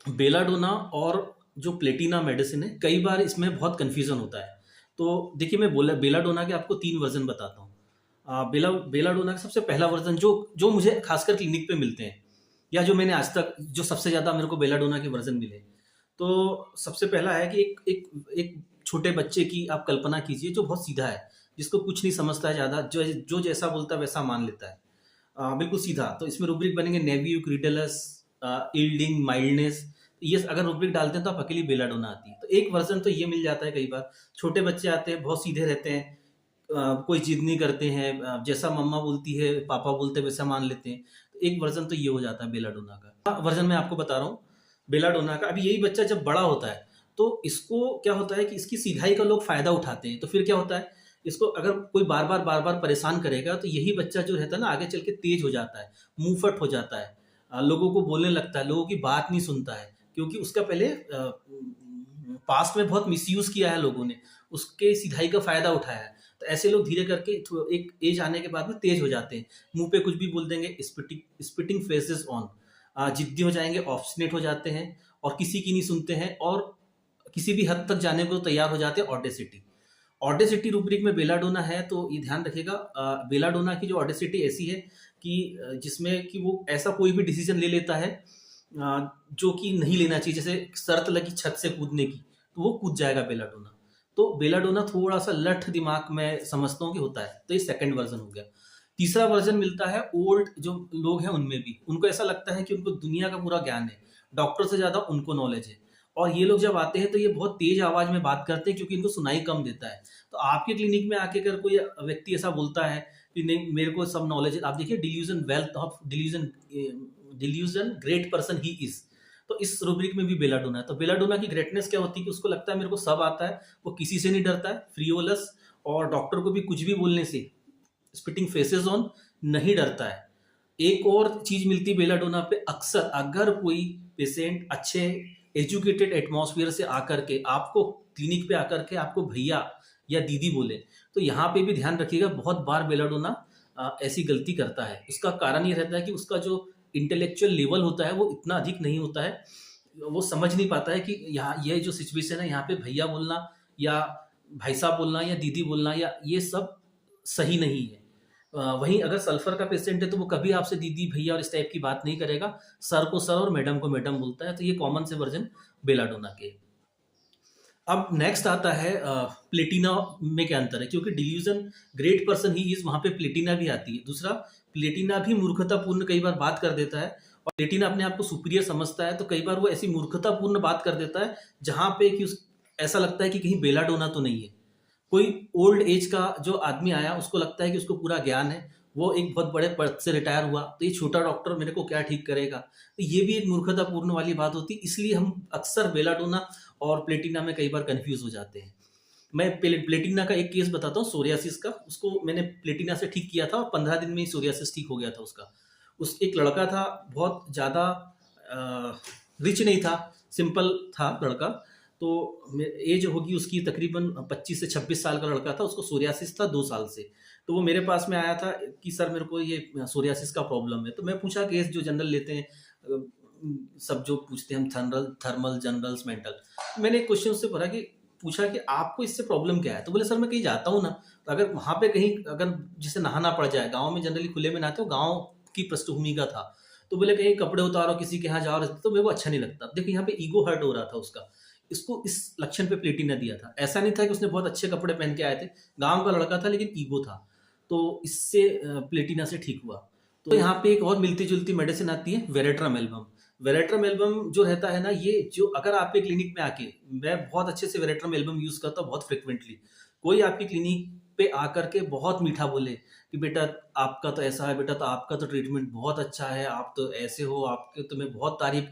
Belladonna और जो Platina medicine है, कई बार इसमें बहुत कन्फ्यूज़न होता है। तो देखिए, मैं बेलाडोना के आपको 3 वर्ज़न बताता हूँ। बेलाडोना का सबसे पहला वर्ज़न जो जो मुझे खासकर क्लिनिक पे मिलते हैं, या जो मैंने आज तक जो सबसे ज़्यादा मेरे को बेलाडोना के वर्ज़न मिले। तो सबसे पहला है कि एक एक एक छोटे बच्चे की आप कल्पना कीजिए जो बहुत सीधा है, जिसको कुछ नहीं समझता है ज़्यादा, जो जो जैसा बोलता है वैसा मान लेता है। बिल्कुल सीधा। तो इसमें रूब्रिक बनेंगे नेवियो, क्रिटलस, यील्डिंग, माइल्डनेस। ये अगर रूब्रिक डालते हैं तो आप अकेली बेलाडोना आती है। तो एक वर्ज़न तो ये मिल जाता है कई बार। छोटे बच्चे आते हैं, बहुत सीधे रहते हैं, कोई ज़िद नहीं करते हैं, जैसा मम्मा बोलती है, पापा बोलते हैं वैसा मान लेते हैं। तो एक वर्ज़न तो ये हो जाता है बेलाडोना का। वर्ज़न मैं आपको बता रहा हूँ बेलाडोना का। अभी यही बच्चा जब बड़ा होता है, तो इसको क्या होता है कि इसकी सीधाई का लोग फ़ायदा उठाते हैं। तो फिर क्या होता है, इसको अगर कोई बार-बार परेशान करेगा, तो यही बच्चा जो रहता है ना, आगे चल के तेज़ हो जाता है, मुँहफट हो जाता है, लोगों को बोलने लगता है, लोगों की बात नहीं सुनता है, क्योंकि उसका पहले पास्ट में बहुत मिसयूज़ किया है लोगों ने, उसके सिधाई का फ़ायदा उठाया है। तो ऐसे लोग धीरे करके एक एज आने के बाद में तेज़ हो जाते हैं। मुँह पे कुछ भी बोल देंगे, स्पिटिंग फेसेस ऑन, ज़िद्दी हो जाएँगे, ऑब्स्टिनेट हो जाते हैं और किसी की नहीं सुनते हैं, और किसी भी हद तक जाने को तैयार हो जाते हैं। ऑडेसिटी, ऑडेसिटी रूब्रिक में बेलाडोना है, तो ये ध्यान रखिएगा। बेलाडोना की जो ऑडेसिटी ऐसी है कि जिसमें कि वो ऐसा कोई भी डिसीजन ले लेता है जो कि नहीं लेना चाहिए। जैसे शर्त लगी छत से कूदने की, तो वो कूद जाएगा बेलाडोना। तो बेलाडोना थोड़ा सा लठ दिमाग में समझता हूँ कि होता है। तो ये सेकंड वर्जन हो गया। तीसरा वर्जन मिलता है ओल्ड जो लोग हैं उनमें भी। उनको ऐसा लगता है कि उनको दुनिया का पूरा ज्ञान है, डॉक्टर से ज़्यादा उनको नॉलेज है, और ये लोग जब आते हैं तो ये बहुत तेज आवाज में बात करते हैं, क्योंकि इनको सुनाई कम देता है। तो आपके क्लिनिक में आके अगर कोई व्यक्ति ऐसा बोलता है कि नहीं मेरे को सब नॉलेज है, आप देखिए delusion, wealth of delusion, delusion great person he is. तो इस रूब्रिक में भी बेलाडोना है। तो बेलाडोना की ग्रेटनेस क्या होती है कि उसको लगता है मेरे को सब आता है, वो किसी से नहीं डरता है, फ्रीओलस, और डॉक्टर को भी कुछ भी बोलने से, स्पिटिंग फेसेस ऑन, नहीं डरता है। एक और चीज मिलती है बेलाडोना पे, अक्सर अगर कोई पेशेंट अच्छे एजुकेटेड एटमॉस्फेयर से आकर के आपको क्लिनिक पे आकर के आपको भैया या दीदी बोले, तो यहाँ पे भी ध्यान रखिएगा, बहुत बार बेलाडोना ऐसी गलती करता है। उसका कारण ये रहता है कि उसका जो इंटेलेक्चुअल लेवल होता है वो इतना अधिक नहीं होता है, वो समझ नहीं पाता है कि यहाँ ये जो सिचुएशन है, यहाँ पे भैया बोलना या भाई साहब बोलना या दीदी बोलना या ये सब सही नहीं है। वहीं अगर सल्फर का पेशेंट है तो वो कभी आपसे दीदी भैया और इस टाइप की बात नहीं करेगा, सर को सर और मैडम को मैडम बोलता है। तो ये कॉमन से वर्जन बेलाडोना के। अब नेक्स्ट आता है प्लेटिना में क्या अंतर है, क्योंकि delusion great person he is, वहां पे प्लेटिना भी आती है। दूसरा, प्लेटिना भी मूर्खतापूर्ण कई बार बात कर देता है, और प्लेटिना अपने आप को सुपीरियर समझता है। तो कई बार वो ऐसी मूर्खतापूर्ण बात कर देता है जहां पे कि ऐसा लगता है कि कहीं बेलाडोना तो नहीं है। कोई ओल्ड एज का जो आदमी आया, उसको लगता है कि उसको पूरा ज्ञान है, वो एक बहुत बड़े पद से रिटायर हुआ, तो ये छोटा डॉक्टर मेरे को क्या ठीक करेगा। तो ये भी एक मूर्खतापूर्ण वाली बात होती है। इसलिए हम अक्सर बेलाडोना और प्लेटिना में कई बार कंफ्यूज हो जाते हैं। मैं प्लेटिना का एक केस बताता हूँ, सोरियासिस का। उसको मैंने प्लेटिना से ठीक किया था और 15 दिन में ही सोरियासिस ठीक हो गया था उसका। उस एक लड़का था, बहुत ज़्यादा रिच नहीं था, सिंपल था लड़का। तो एज होगी उसकी तकरीबन 25 से 26 साल का लड़का था, उसको सोरियासिस था 2 साल से। तो वो मेरे पास में आया था कि सर मेरे को ये सोरियासिस का प्रॉब्लम है। तो मैं पूछा केस जो जनरल लेते हैं, सब जो पूछते हैं हम, थर्मल जनरल्स मेंटल। मैंने एक क्वेश्चन उससे पढ़ा कि पूछा कि आपको इससे प्रॉब्लम क्या है। तो बोले सर मैं कहीं जाता हूँ ना, तो अगर वहाँ पे कहीं अगर जिसे नहाना पड़ जाए, गाँव में जनरली खुले में नहाते हो, गाँव की पृष्ठभूमि का था। तो बोले कहीं कपड़े उतारो किसी के यहाँ जाओ, तो मेरे को अच्छा नहीं लगता। देखो यहाँ पे ईगो हर्ट हो रहा था उसका, इसको इस लक्षण पे प्लेटिना दिया था। ऐसा नहीं था कि उसने बहुत अच्छे कपड़े पहन के आए थे, गांव का लड़का था लेकिन ईगो था। तो इससे प्लेटिना से ठीक हुआ। तो यहाँ पे एक और मिलती जुलती मेडिसिन आती है, वेरेट्रम एल्बम। वेरेट्रम एल्बम जो रहता है ना, ये जो अगर आपके क्लिनिक में आके, मैं बहुत अच्छे से वेरेट्रम एल्बम यूज करता हूँ बहुत फ्रिक्वेंटली। कोई आपकी क्लिनिक पे आकर के बहुत मीठा बोले कि बेटा आपका तो ऐसा है, बेटा तो आपका तो ट्रीटमेंट बहुत अच्छा है, आप तो ऐसे हो, आपके तो मैं बहुत तारीफ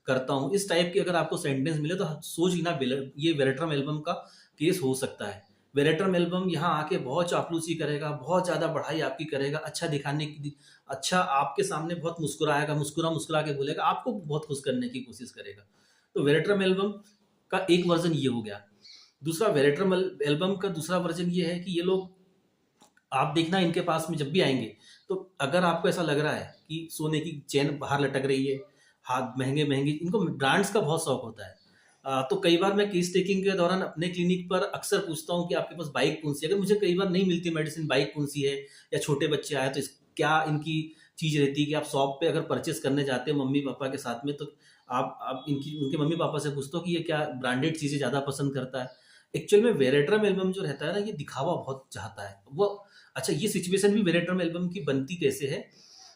करता हूँ, इस टाइप की अगर आपको सेंटेंस मिले, तो सोच लेना ये वेरेट्रम एल्बम का केस हो सकता है। वेरेट्रम एल्बम यहाँ आके बहुत चापलूसी करेगा, बहुत ज्यादा बढ़ाई आपकी करेगा, अच्छा दिखाने की, अच्छा आपके सामने बहुत मुस्कुराएगा, मुस्कुरा मुस्कुरा के बोलेगा, आपको बहुत खुश करने की कोशिश करेगा। तो वेरेट्रम एल्बम का एक वर्जन ये हो गया। दूसरा, वेरेट्रम एल्बम का दूसरा वर्जन ये है कि ये लोग, आप देखना इनके पास में जब भी आएंगे, तो अगर आपको ऐसा लग रहा है कि सोने की चेन बाहर लटक रही है, हाथ महँगे-महँगे, इनको ब्रांड्स का बहुत शौक होता है। तो कई बार मैं केस टेकिंग के दौरान अपने क्लिनिक पर अक्सर पूछता हूँ कि आपके पास बाइक कौन-सी है? अगर मुझे कई बार नहीं मिलती मेडिसिन, बाइक कौन-सी है, या छोटे बच्चे आए तो क्या इनकी चीज़ रहती है कि आप शॉप पे अगर परचेज़ करने जाते हो मम्मी-पापा के साथ में, तो आप इनकी उनके मम्मी-पापा से पूछते हो कि ये क्या ब्रांडेड चीज़ें ज़्यादा पसंद करता है? एक्चुअल में वेरेट्रम एल्बम जो रहता है ना, ये दिखावा बहुत चाहता है। वो अच्छा, ये सिचुएशन भी वेरेट्रम एल्बम की बनती कैसे है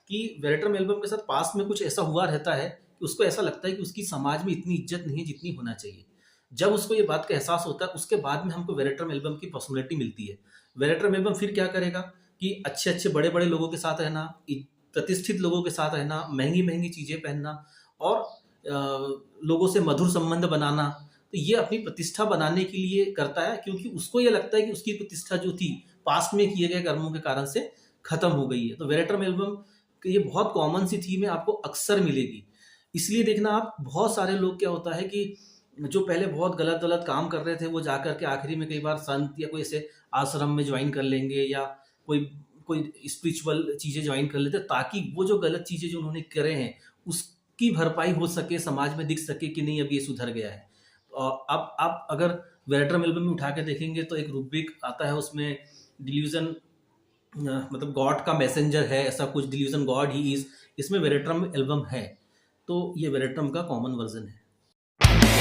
कि वेरेट्रम एल्बम के साथ पास्ट में कुछ ऐसा हुआ रहता है कि उसको ऐसा लगता है कि उसकी समाज में इतनी इज्जत नहीं है जितनी होना चाहिए। जब उसको ये बात का एहसास होता है, उसके बाद में हमको वेरेट्रम एल्बम की पर्सनैलिटी मिलती है। वेरेट्रम एल्बम फिर क्या करेगा कि अच्छे-अच्छे बड़े-बड़े लोगों के साथ रहना, प्रतिष्ठित लोगों के साथ रहना, महँगी-महँगी चीज़ें पहनना और लोगों से मधुर संबंध बनाना। तो ये अपनी प्रतिष्ठा बनाने के लिए करता है, क्योंकि उसको ये लगता है कि उसकी प्रतिष्ठा जो थी, पास्ट में किए गए कर्मों के कारण से खत्म हो गई है। तो वेरेट्रम एल्बम ये बहुत कॉमन सी थीम है, आपको अक्सर मिलेगी। इसलिए देखना आप, बहुत सारे लोग क्या होता है कि जो पहले बहुत गलत-गलत काम कर रहे थे, वो जाकर के आखिरी में कई बार संत या कोई ऐसे आश्रम में जॉइन कर लेंगे, या कोई कोई स्पिरिचुअल चीज़ें जॉइन कर लेते हैं, ताकि वो जो गलत चीज़ें जो उन्होंने करे हैं, उसकी भरपाई हो सके, समाज में दिख सके कि नहीं, अब ये सुधर गया है। अब आप अगर वेरेट्रम एल्बम में उठा के देखेंगे तो एक रूब्रिक आता है उसमें, डिल्यूज़न मतलब गॉड का मैसेंजर है, ऐसा कुछ, डिल्यूज़न गॉड ही इज़, इसमें वेरेट्रम एल्बम है। तो ये वेरेट्रम का कॉमन वर्ज़न है।